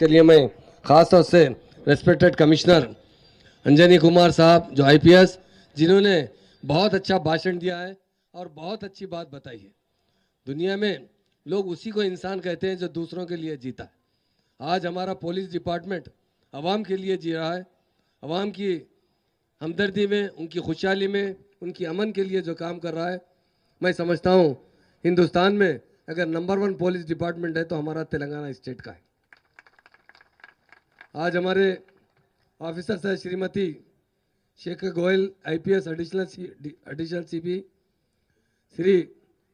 इसके लिए मैं ख़ास तौर से रेस्पेक्टेड कमिश्नर अंजनी कुमार साहब जो आईपीएस, जिन्होंने बहुत अच्छा भाषण दिया है और बहुत अच्छी बात बताई है। दुनिया में लोग उसी को इंसान कहते हैं जो दूसरों के लिए जीता है। आज हमारा पुलिस डिपार्टमेंट आवाम के लिए जी रहा है, आवाम की हमदर्दी में, उनकी खुशहाली में, उनकी अमन के लिए जो काम कर रहा है। मैं समझता हूँ हिंदुस्तान में अगर नंबर 1 पुलिस डिपार्टमेंट है तो हमारा तेलंगाना स्टेट का है। आज हमारे ऑफिसर्स है Shrimati Shekhar Goyal IPS additional CP, Shri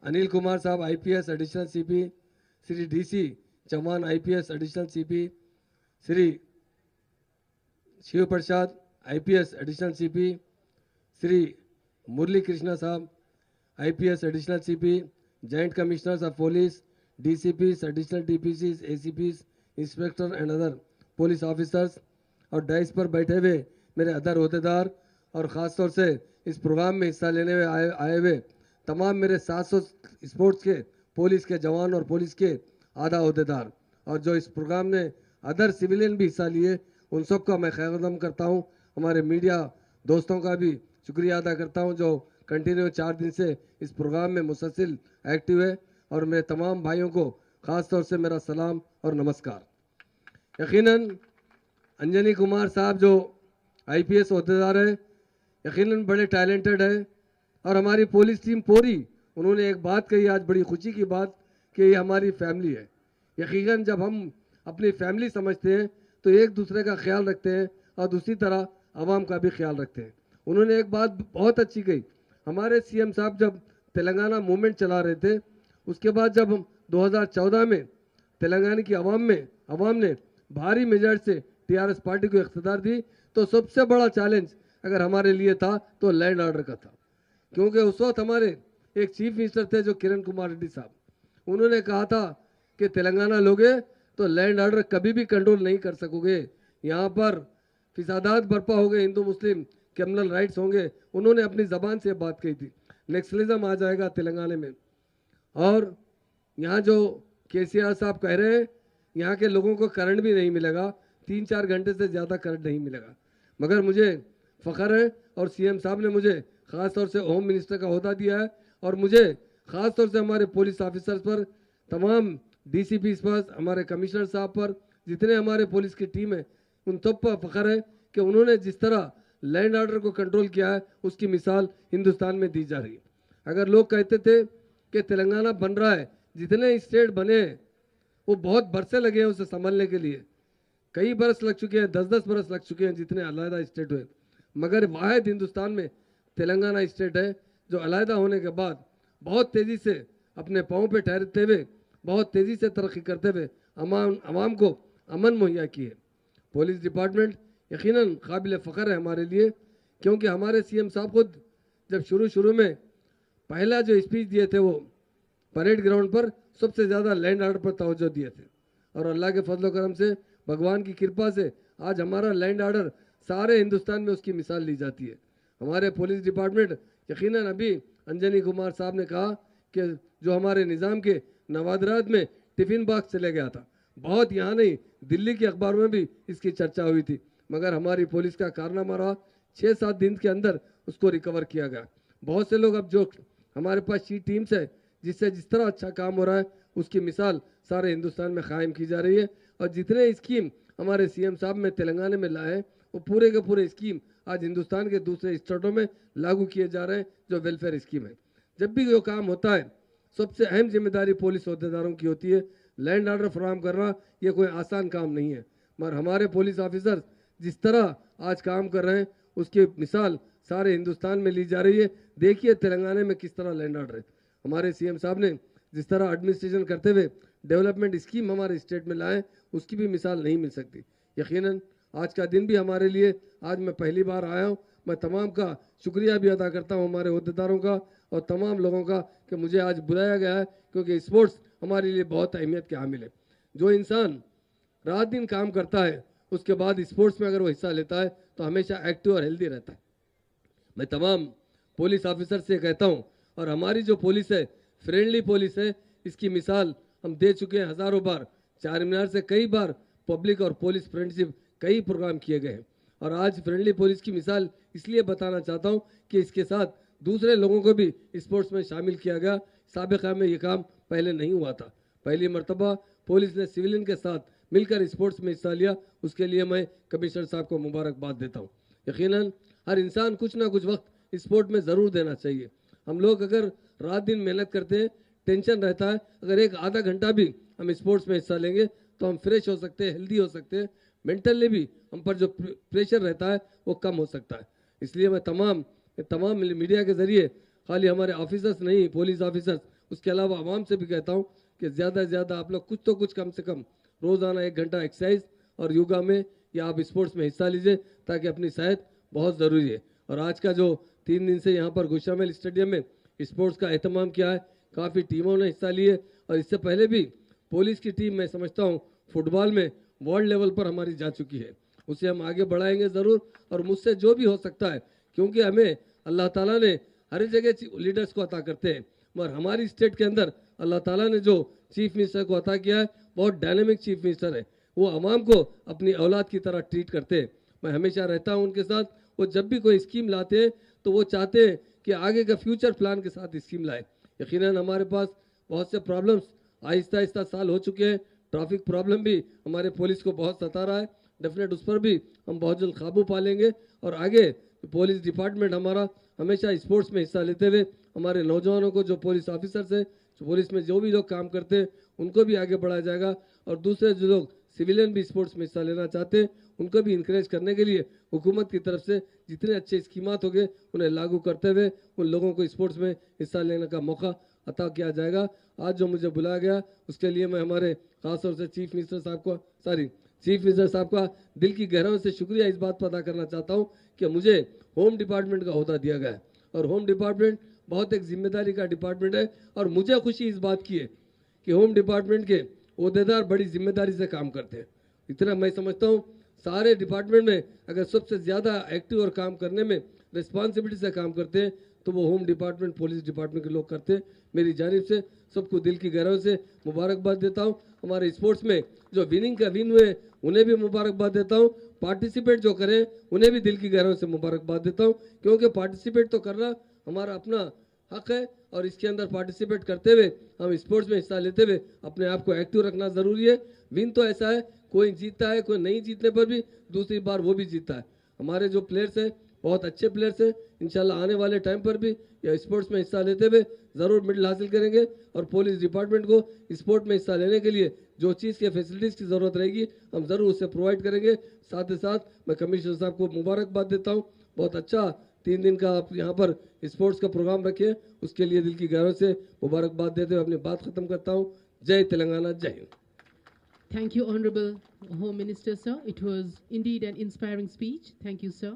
Anil Kumar sahab IPS additional CP, Shri DC Chauhan IPS additional CP, Shri Shiv Prasad IPS additional CP, Shri Murali Krishna sahab IPS additional CP, joint commissioners of police, DCPs, additional DPCs, ACPs, inspector and other police officers, और dais पर बैठे हुए मेरे other अहदेदार, और ख़ास तौर से इस प्रोग्राम में हिस्सा लेने हुए आए हुए तमाम मेरे 700 स्पोर्ट्स के पुलिस के जवान और पुलिस के आधा अहदेदार, और जो इस प्रोग्राम में अदर सिविलियन भी हिस्सा लिए, उन सब का मैं खैर करता हूँ। हमारे मीडिया दोस्तों का भी शुक्रिया अदा करता हूँ जो कंटिन्यू 4 दिन से इस प्रोग्राम में मुसलसिल एक्टिव है, और मेरे तमाम भाइयों को ख़ास तौर से मेरा सलाम और नमस्कार। यकीनन अंजनी कुमार साहब जो आईपीएस अहदेदार है, यकीनन बड़े टैलेंटेड है, और हमारी पुलिस टीम पूरी, उन्होंने एक बात कही आज बड़ी खुशी की बात कि ये हमारी फैमिली है। यकीनन जब हम अपनी फैमिली समझते हैं तो एक दूसरे का ख्याल रखते हैं और दूसरी तरह आवाम का भी ख्याल रखते हैं। उन्होंने एक बात बहुत अच्छी कही, हमारे सीएम साहब जब तेलंगाना मूवमेंट चला रहे थे, उसके बाद जब 2014 में तेलंगाना की आवाम ने भारी मेजॉरिटी से टीआरएस पार्टी को इख्तियार दी, तो सबसे बड़ा चैलेंज अगर हमारे लिए था तो लैंड ऑर्डर का था, क्योंकि उस वक्त हमारे एक चीफ मिनिस्टर थे जो किरण कुमार रेड्डी साहब, उन्होंने कहा था कि तेलंगाना लोगे तो लैंड ऑर्डर कभी भी कंट्रोल नहीं कर सकोगे, यहाँ पर फिसादात बर्पा हो गए, हिंदू मुस्लिम कम्युनल राइट्स होंगे। उन्होंने अपनी ज़बान से बात कही थी, नेक्सलिज्म आ जाएगा तेलंगाना में। और यहाँ जो केसीआर साहब कह रहे हैं यहाँ के लोगों को करंट भी नहीं मिलेगा, 3-4 घंटे से ज़्यादा करंट नहीं मिलेगा। मगर मुझे फ़ख्र है और सीएम साहब ने मुझे ख़ास तौर से होम मिनिस्टर का ओहदा दिया है, और मुझे ख़ास तौर से हमारे पुलिस ऑफिसर्स पर, तमाम डीसीपी पर, हमारे कमिश्नर साहब पर, जितने हमारे पुलिस की टीम है, उन सब पर फ़ख्र है कि उन्होंने जिस तरह लैंड ऑर्डर को कंट्रोल किया है उसकी मिसाल हिंदुस्तान में दी जा रही है। अगर लोग कहते थे कि तेलंगाना बन रहा है, जितने स्टेट बने हैं वो बहुत बरसे लगे हैं उसे संभलने के लिए, कई बरस लग चुके हैं, 10-10 बरस लग चुके हैं जितने अलहदा स्टेट हुए, मगर वाहिद हिंदुस्तान में तेलंगाना स्टेट है जो अलहदा होने के बाद बहुत तेज़ी से अपने पाँव पे ठहरते हुए, बहुत तेज़ी से तरक्की करते हुए आवाम को अमन मुहैया की है। पुलिस डिपार्टमेंट यकीनन काबिल फ़ख्र है हमारे लिए, क्योंकि हमारे सीएम साहब खुद जब शुरू में पहला जो स्पीच दिए थे वो परेड ग्राउंड पर सबसे ज़्यादा लैंड ऑर्डर पर तवज्जो दिए थे, और अल्लाह के फजल करम से, भगवान की कृपा से आज हमारा लैंड ऑर्डर सारे हिंदुस्तान में उसकी मिसाल ली जाती है। हमारे पुलिस डिपार्टमेंट यकीनन, अभी अंजनी कुमार साहब ने कहा कि जो हमारे निज़ाम के नवादरात में टिफ़िन बॉक्स चले गया था, बहुत यहाँ नहीं दिल्ली के अखबारों में भी इसकी चर्चा हुई थी, मगर हमारी पुलिस का कारनामा रहा, 6-7 दिन के अंदर उसको रिकवर किया गया। बहुत से लोग अब जो हमारे पास शी टीम्स है जिससे जिस तरह अच्छा काम हो रहा है उसकी मिसाल सारे हिंदुस्तान में कायम की जा रही है, और जितने स्कीम हमारे सीएम साहब में तेलंगाना में लाए हैं वो पूरे के पूरे स्कीम आज हिंदुस्तान के दूसरे स्टेटों में लागू किए जा रहे हैं जो वेलफेयर स्कीम है। जब भी जो काम होता है सबसे अहम जिम्मेदारी पुलिस अहदेदारों की होती है। लैंड ऑर्डर फराहम करना ये कोई आसान काम नहीं है, मगर हमारे पुलिस ऑफिसर जिस तरह आज काम कर रहे हैं उसकी मिसाल सारे हिंदुस्तान में ली जा रही है। देखिए तेलंगाना में किस तरह लैंड ऑर्डर है, हमारे सीएम साहब ने जिस तरह एडमिनिस्ट्रेशन करते हुए डेवलपमेंट स्कीम हमारे स्टेट में लाए उसकी भी मिसाल नहीं मिल सकती। यकीनन आज का दिन भी हमारे लिए, आज मैं पहली बार आया हूँ, मैं तमाम का शुक्रिया भी अदा करता हूँ हमारे अहदेदारों का और तमाम लोगों का कि मुझे आज बुलाया गया है, क्योंकि स्पोर्ट्स हमारे लिए बहुत अहमियत के हामिल है। जो इंसान रात दिन काम करता है उसके बाद स्पोर्ट्स में अगर वो हिस्सा लेता है तो हमेशा एक्टिव और हेल्दी रहता है। मैं तमाम पुलिस ऑफिसर से कहता हूँ, और हमारी जो पुलिस है फ्रेंडली पुलिस है, इसकी मिसाल हम दे चुके हैं हज़ारों बार। चार मीनार से कई बार पब्लिक और पुलिस फ्रेंडशिप कई प्रोग्राम किए गए हैं। और आज फ्रेंडली पुलिस की मिसाल इसलिए बताना चाहता हूँ कि इसके साथ दूसरे लोगों को भी स्पोर्ट्स में शामिल किया गया। साबिक़ा में ये काम पहले नहीं हुआ था। पहली मर्तबा पुलिस ने सिविलियन के साथ मिलकर स्पोर्ट्स में हिस्सा लिया, उसके लिए मैं कमिश्नर साहब को मुबारकबाद देता हूँ। यकीनन हर इंसान कुछ ना कुछ वक्त स्पोर्ट में ज़रूर देना चाहिए। हम लोग अगर रात दिन मेहनत करते हैं, टेंशन रहता है, अगर एक आधा घंटा भी हम स्पोर्ट्स में हिस्सा लेंगे तो हम फ्रेश हो सकते हैं, हेल्दी हो सकते हैं, मेंटली भी हम पर जो प्रेशर रहता है वो कम हो सकता है। इसलिए मैं तमाम मीडिया के ज़रिए खाली हमारे ऑफिसर्स नहीं, पुलिस ऑफिसर्स, उसके अलावा आवाम से भी कहता हूँ कि ज़्यादा से ज़्यादा आप लोग कुछ तो कुछ कम से कम रोज़ाना 1 घंटा एक्सरसाइज और योगा में या आप स्पोर्ट्स में हिस्सा लीजिए, ताकि अपनी सेहत बहुत ज़रूरी है। और आज का जो 3 दिन से यहाँ पर गुशामेल स्टेडियम में स्पोर्ट्स का एहतमाम किया है, काफ़ी टीमों ने हिस्सा लिए। और इससे पहले भी पुलिस की टीम, मैं समझता हूँ फुटबॉल में वर्ल्ड लेवल पर हमारी जा चुकी है, उसे हम आगे बढ़ाएंगे ज़रूर। और मुझसे जो भी हो सकता है, क्योंकि हमें अल्लाह ताला ने हर जगह लीडर्स को अता करते हैं, मगर हमारी स्टेट के अंदर अल्लाह ताला ने जो चीफ मिनिस्टर को अता किया है, बहुत डायनेमिक चीफ मिनिस्टर है। वो आवाम को अपनी औलाद की तरह ट्रीट करते हैं। मैं हमेशा रहता हूँ उनके साथ। वो जब भी कोई स्कीम लाते हैं तो वो चाहते हैं कि आगे का फ्यूचर प्लान के साथ स्कीम लाए। यकीनन हमारे पास बहुत से प्रॉब्लम्स आहिस्ता आहिस्ता साल हो चुके हैं। ट्रैफिक प्रॉब्लम भी हमारे पुलिस को बहुत सता रहा है। डेफिनेट उस पर भी हम बहुत जल्द काबू पा लेंगे। और आगे पुलिस डिपार्टमेंट हमारा हमेशा स्पोर्ट्स में हिस्सा लेते हुए हमारे नौजवानों को, जो पुलिस ऑफिसर्स हैं, पुलिस में जो भी लोग काम करते हैं, उनको भी आगे बढ़ाया जाएगा। और दूसरे जो लोग सिविलियन भी स्पोर्ट्स में हिस्सा लेना चाहते हैं, उनको भी इंकरेज करने के लिए हुकूमत की तरफ से जितने अच्छे स्कीमात होंगे उन्हें लागू करते हुए उन लोगों को स्पोर्ट्स में हिस्सा लेने का मौका अता किया जाएगा। आज जो मुझे बुलाया गया उसके लिए मैं हमारे खासतौर से चीफ मिनिस्टर साहब का दिल की गहराइयों से शुक्रिया इस बात पर अदा करना चाहता हूँ कि मुझे होम डिपार्टमेंट का ओहदा दिया गया है। और होम डिपार्टमेंट बहुत एक जिम्मेदारी का डिपार्टमेंट है। और मुझे खुशी इस बात की है कि होम डिपार्टमेंट के ओहदेदार बड़ी जिम्मेदारी से काम करते हैं। इतना मैं समझता हूँ सारे डिपार्टमेंट में अगर सबसे ज़्यादा एक्टिव और काम करने में रिस्पॉन्सिबिलिटी से काम करते हैं तो वो होम डिपार्टमेंट, पुलिस डिपार्टमेंट के लोग करते हैं। मेरी जानिब से सबको दिल की गहराइयों से मुबारकबाद देता हूँ। हमारे स्पोर्ट्स में जो विन हुए उन्हें भी मुबारकबाद देता हूँ। पार्टिसिपेट जो करें उन्हें भी दिल की गहराइयों से मुबारकबाद देता हूँ, क्योंकि पार्टिसिपेट तो करना हमारा अपना हक है। और इसके अंदर पार्टिसिपेट करते हुए हम स्पोर्ट्स में हिस्सा लेते हुए अपने आप को एक्टिव रखना ज़रूरी है। विन तो ऐसा है, कोई जीतता है, कोई नहीं जीतने पर भी दूसरी बार वो भी जीतता है। हमारे जो प्लेयर्स हैं बहुत अच्छे प्लेयर्स हैं। इंशाल्लाह आने वाले टाइम पर भी या स्पोर्ट्स में हिस्सा लेते हुए ज़रूर मेडल हासिल करेंगे। और पुलिस डिपार्टमेंट को स्पोर्ट में हिस्सा लेने के लिए जो चीज़ के फैसिलिटीज़ की ज़रूरत रहेगी हम ज़रूर उसे प्रोवाइड करेंगे। साथ ही साथ मैं कमिश्नर साहब को मुबारकबाद देता हूँ। बहुत अच्छा 3 दिन का आप यहाँ पर स्पोर्ट्स का प्रोग्राम रखे, उसके लिए दिल की गहराइयों से मुबारकबाद देते हुए अपनी बात ख़त्म करता हूँ। जय तेलंगाना, जय Hind. Thank you, Honorable Home Minister, sir. It was indeed an inspiring speech. Thank you, sir.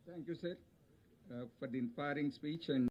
Thank you, sir, for the inspiring speech. And